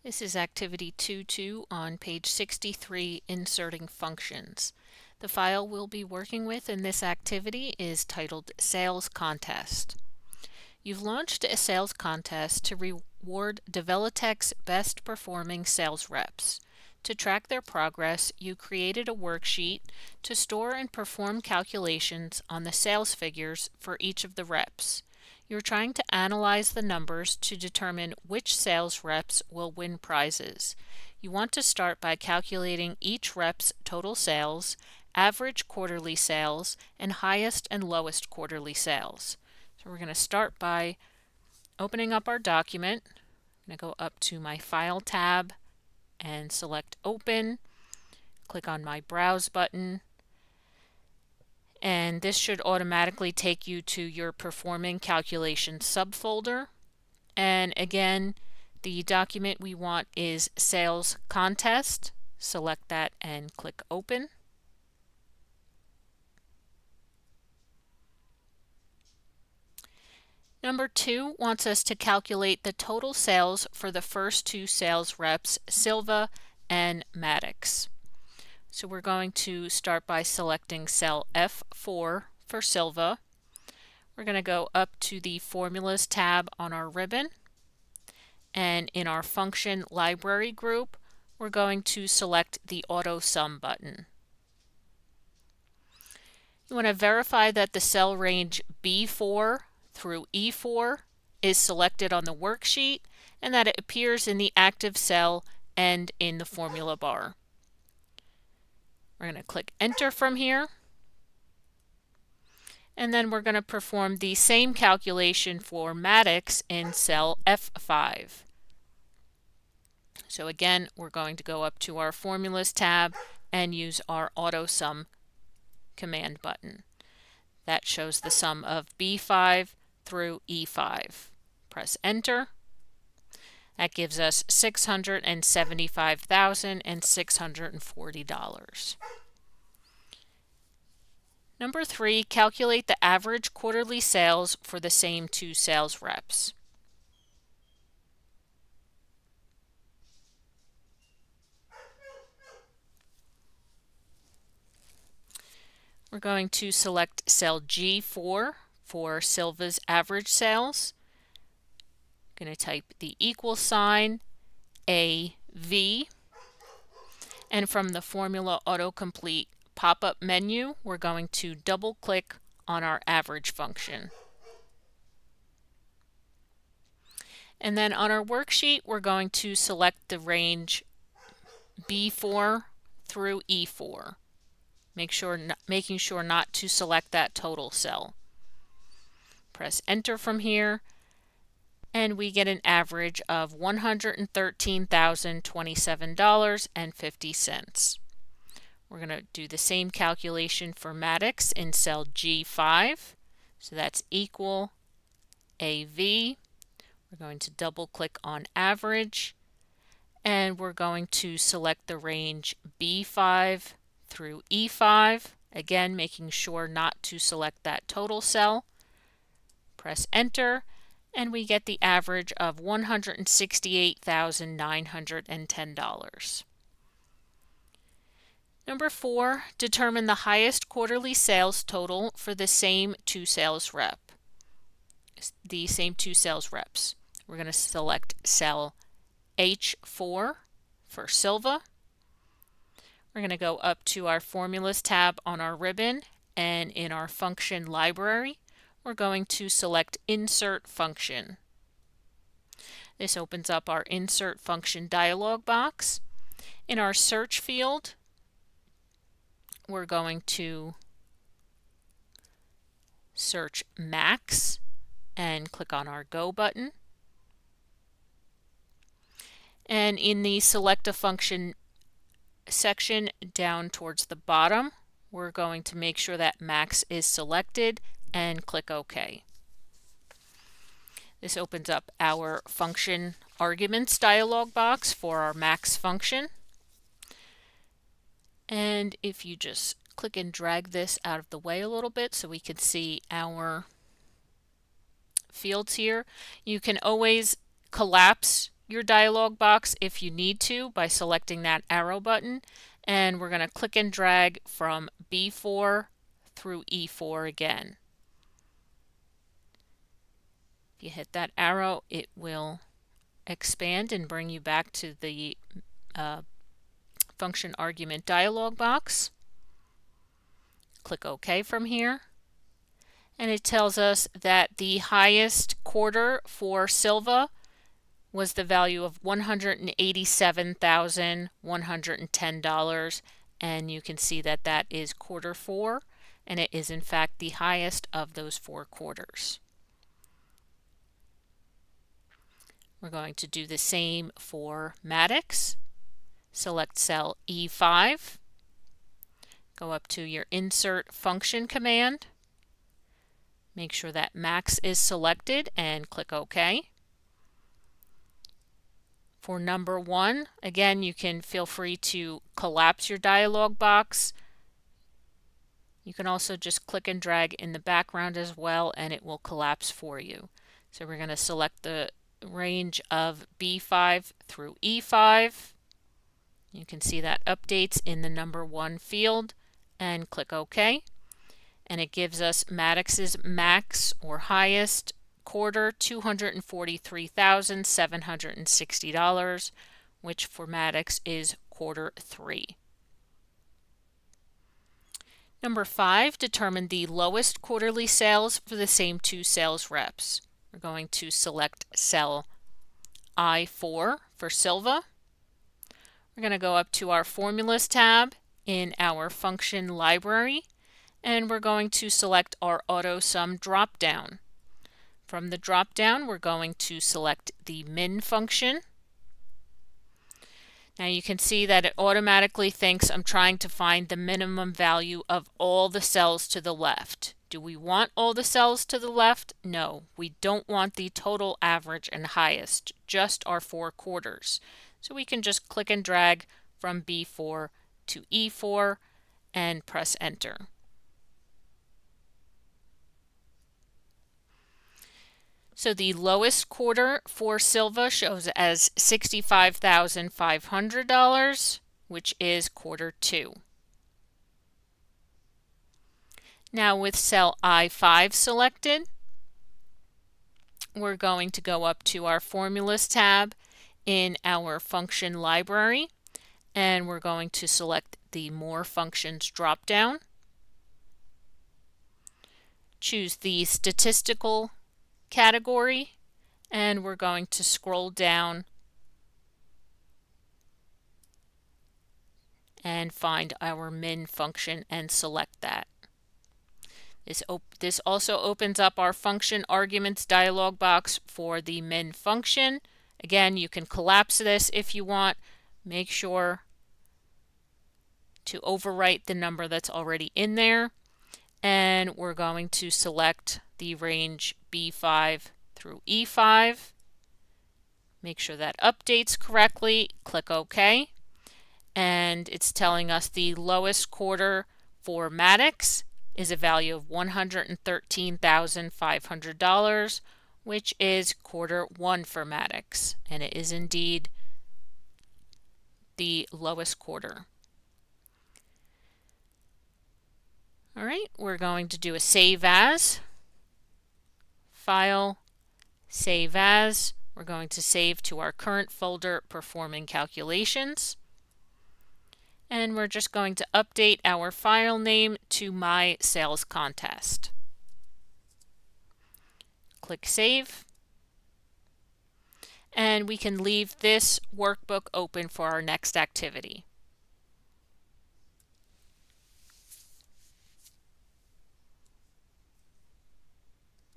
This is Activity 2.2 on page 63, Inserting Functions. The file we'll be working with in this activity is titled Sales Contest. You've launched a sales contest to reward Develitech's best performing sales reps. To track their progress, you created a worksheet to store and perform calculations on the sales figures for each of the reps. You're trying to analyze the numbers to determine which sales reps will win prizes. You want to start by calculating each rep's total sales, average quarterly sales, and highest and lowest quarterly sales. So we're going to start by opening up our document. I'm going to go up to my File tab and select Open. Click on my Browse button. And this should automatically take you to your Performing Calculations subfolder. And again, the document we want is Sales Contest. Select that and click Open. Number 2 wants us to calculate the total sales for the first two sales reps, Silva and Maddox. So we're going to start by selecting cell F4 for Silva. We're going to go up to the Formulas tab on our ribbon. And in our Function Library group, we're going to select the Auto Sum button. You want to verify that the cell range B4 through E4 is selected on the worksheet and that it appears in the active cell and in the formula bar. We're going to click Enter from here. And then we're going to perform the same calculation for Maddox in cell F5. So again, we're going to go up to our Formulas tab and use our Auto Sum command button. That shows the sum of B5 through E5. Press Enter. That gives us $675,640. Number 3, calculate the average quarterly sales for the same two sales reps. We're going to select cell G4 for Silva's average sales. I'm going to type the equal sign AV. And from the Formula Autocomplete pop-up menu, we're going to double-click on our average function. And then on our worksheet, we're going to select the range B4 through E4. Making sure not to select that total cell. Press Enter from here, and we get an average of $113,027.50. We're going to do the same calculation for Maddox in cell G5. So that's equal AV. We're going to double click on average, and we're going to select the range B5 through E5, again making sure not to select that total cell. Press Enter, and we get the average of $168,910. Number 4, determine the highest quarterly sales total for the same two sales reps. We're going to select cell H4 for Silva. We're going to go up to our Formulas tab on our ribbon, and in our Function Library, we're going to select Insert Function. This opens up our Insert Function dialog box. In our search field, we're going to search Max and click on our Go button. And in the Select a Function section down towards the bottom, we're going to make sure that Max is selected and click OK. This opens up our Function Arguments dialog box for our Max function. And if you just click and drag this out of the way a little bit so we can see our fields here, you can always collapse your dialog box if you need to by selecting that arrow button, and we're going to click and drag from B4 through E4 again. If you hit that arrow, it will expand and bring you back to the function argument dialog box. Click OK from here, and it tells us that the highest quarter for Silva was the value of $187,110, and you can see that that is quarter 4, and it is in fact the highest of those 4 quarters. We're going to do the same for Maddox. Select cell E5, go up to your insert function command, make sure that max is selected and click OK. For number 1, again, you can feel free to collapse your dialog box. You can also just click and drag in the background as well, and it will collapse for you. So we're going to select the range of B5 through E5. You can see that updates in the number 1 field, and click OK. And it gives us Maddox's max or highest quarter, $243,760, which for Maddox is quarter 3. Number 5, determine the lowest quarterly sales for the same 2 sales reps. We're going to select cell I4 for Silva. We're going to go up to our Formulas tab in our function library, and we're going to select our AutoSum drop-down. From the drop-down, we're going to select the min function. Now you can see that it automatically thinks I'm trying to find the minimum value of all the cells to the left. Do we want all the cells to the left? No, we don't want the total average and highest, just our 4 quarters. So we can just click and drag from B4 to E4 and press enter. So the lowest quarter for Silva shows as $65,500, which is quarter 2. Now with cell I5 selected, we're going to go up to our Formulas tab in our function library, and we're going to select the More Functions drop-down. Choose the Statistical category, and we're going to scroll down and find our min function and select that. This also opens up our function arguments dialog box for the min function. Again, you can collapse this if you want. Make sure to overwrite the number that's already in there. And we're going to select the range B5 through E5. Make sure that updates correctly. Click OK. And it's telling us the lowest quarter for Maddox is a value of $113,500, which is quarter 1 for Maddox, and it is indeed the lowest quarter. All right, we're going to do a save as, file, save as. We're going to save to our current folder, performing calculations. And we're just going to update our file name to My Sales Contest. Click Save. And we can leave this workbook open for our next activity.